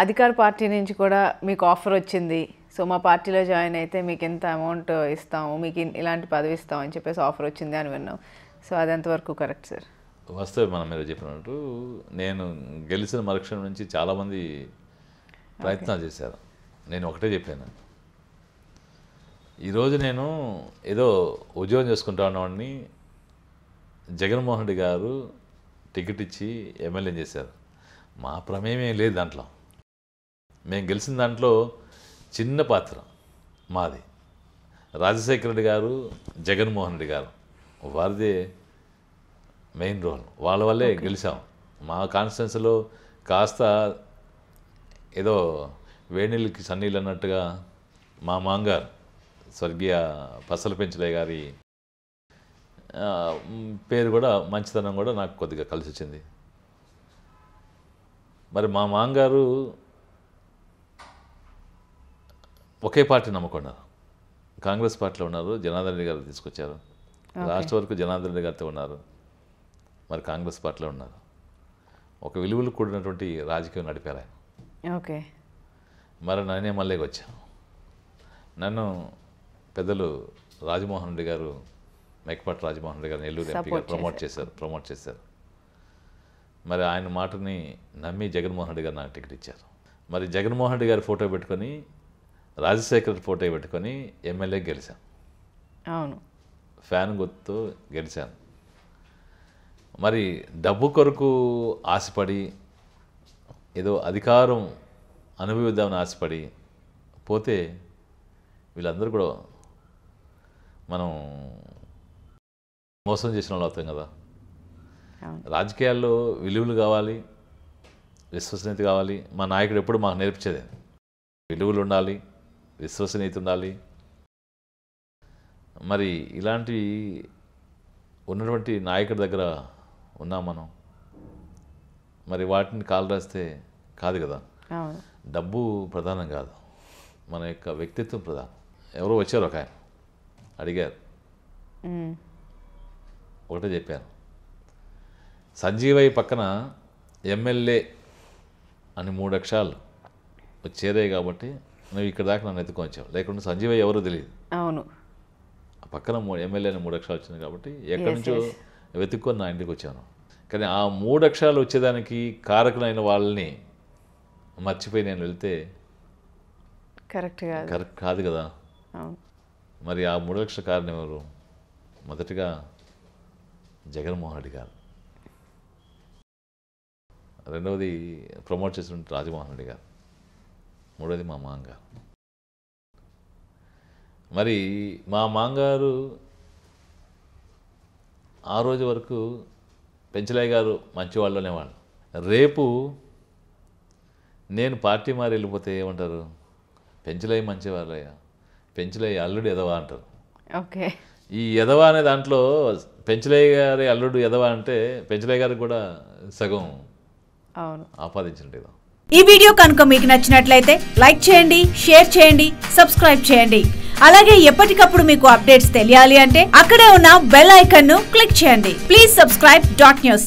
అధికార పార్టీ నుంచి కూడా మీకు ఆఫర్ వచ్చింది, సో మా పార్టీలో జాయిన్ అయితే మీకు ఎంత అమౌంట్ ఇస్తాము, మీకు ఇలాంటి పదవి ఇస్తాం అని చెప్పేసి ఆఫర్ వచ్చింది అని విన్నాం. సో అది ఎంతవరకు కరెక్ట్ సార్? వస్తే మనం మీరు చెప్పినట్టు నేను గెలిచిన మరుక్షణం నుంచి చాలామంది ప్రయత్నాలు చేశారు. నేను ఒకటే చెప్పాను, ఈరోజు నేను ఏదో ఉద్యోగం చేసుకుంటా ఉన్నవాడిని జగన్మోహన్ రెడ్డి గారు టికెట్ ఇచ్చి ఎమ్మెల్యే చేశారు. మా ప్రమేయం లేదు దాంట్లో. మేము గెలిచిన దాంట్లో చిన్న పాత్ర మాది. రాజశేఖర రెడ్డి గారు, జగన్మోహన్ రెడ్డి గారు వారిదే మెయిన్ రోల్. వాళ్ళ వల్లే గెలిచాం. మా కాన్స్టిట్యున్సీలో కాస్త ఏదో వేణీళ్ళకి సన్నీళ్ళు అన్నట్టుగా మా మాంగారు స్వర్గీయ పసల పెంచలయ్య గారి పేరు కూడా, మంచితనం కూడా నాకు కొద్దిగా కలిసి వచ్చింది. మరి మా మాంగారు ఒకే పార్టీ నమ్ముకున్నారు. కాంగ్రెస్ పార్టీలో ఉన్నారు, జనార్దన్ రెడ్డి గారు తీసుకొచ్చారు. లాస్ట్ వరకు జనార్దన్ రెడ్డి గారితో ఉన్నారు, మరి కాంగ్రెస్ పార్టీలో ఉన్నారు. ఒక విలువలు కూడినటువంటి రాజకీయం నడిపారు ఆయన. ఓకే. మరి నేనే మళ్ళీ వచ్చాను. నన్ను పెద్దలు రాజమోహన్ రెడ్డి గారు, మేకపాటి రాజమోహన్ రెడ్డి గారు నెల్లూరు ఎంపీగా ప్రమోట్ చేశారు. మరి ఆయన మాటని నమ్మి జగన్మోహన్ రెడ్డి గారు నాకు టికెట్ ఇచ్చారు. మరి జగన్మోహన్ రెడ్డి గారి ఫోటో పెట్టుకొని, రాజశేఖర్ ఫోటో పెట్టుకొని ఎమ్మెల్యే గెలిచాను. అవును, ఫ్యాన్ గుర్తుతో గెలిచాను. మరి డబ్బు కొరకు ఆశపడి, ఏదో అధికారం అనుభవిద్దామని ఆశపడి పోతే వీళ్ళందరూ కూడా మనం మోసం చేసిన వాళ్ళు అవుతాం కదా. రాజకీయాల్లో విలువలు కావాలి, విశ్వసనీయత కావాలి. మా నాయకుడు ఎప్పుడు మాకు నేర్పించేది విలువలు ఉండాలి, విశ్వసనీయత ఉండాలి. మరి ఇలాంటివి ఉన్నటువంటి నాయకుడి దగ్గర ఉన్నాం మనం. మరి వాటిని కాలు రాస్తే కాదు కదా. డబ్బు ప్రధానం కాదు, మన యొక్క వ్యక్తిత్వం ప్రధానం. ఎవరో వచ్చారు, ఒక ఆయన అడిగారు, ఒకటే చెప్పాను, సంజీవయ్య పక్కన ఎమ్మెల్యే అని 3 అక్షరాలు చేరాయి కాబట్టి నువ్వు ఇక్కడ దాకా నన్ను ఎత్తుకొచ్చావు, లేకుంటే సంజీవయ్య ఎవరో తెలియదు. అవును, పక్కన ఎమ్మెల్యే అని 3 అక్షరాలు వచ్చింది కాబట్టి ఎక్కడి నుంచో వెతుక్కొని నా ఇంటికి వచ్చాను. కానీ ఆ 3 అక్షరాలు వచ్చేదానికి కారకులైన వాళ్ళని మర్చిపోయి నేను వెళ్తే కరెక్ట్ కాదు కదా. మరి ఆ 3 అక్షరాల కారణం ఎవరు? మొదటిగా జగన్మోహన్ రెడ్డి గారు, రెండవది ప్రమోట్ చేసిన రాజమోహన్ రెడ్డి గారు, మూడవది మా మాంగారు. మరి మా మాంగారు ఆ రోజు వరకు పెంచలయ్య గారు మంచివాళ్ళు అనేవాళ్ళు. రేపు నేను పార్టీ మారి వెళ్ళిపోతే ఏమంటారు? పెంచలయ్య మంచివాళ్ళయ్యా, పెంచలయ్య అల్లుడు ఎదవా అంటారు. ఓకే. ఈ ఎదవా అనే దాంట్లో పెంచలయ్య గారి అల్లుడు ఎదవా అంటే పెంచలయ్య గారికి కూడా సగం ఆపాదించండి. ఈ వీడియో కనుక మీకు నచ్చినట్లయితే లైక్ చేయండి, షేర్ చేయండి, సబ్స్క్రైబ్ చేయండి. అలాగే ఎప్పటికప్పుడు మీకు అప్డేట్స్ తెలియాలి అంటే అక్కడే ఉన్న బెల్ ఐకాన్ ను క్లిక్ చేయండి. Please subscribe .news.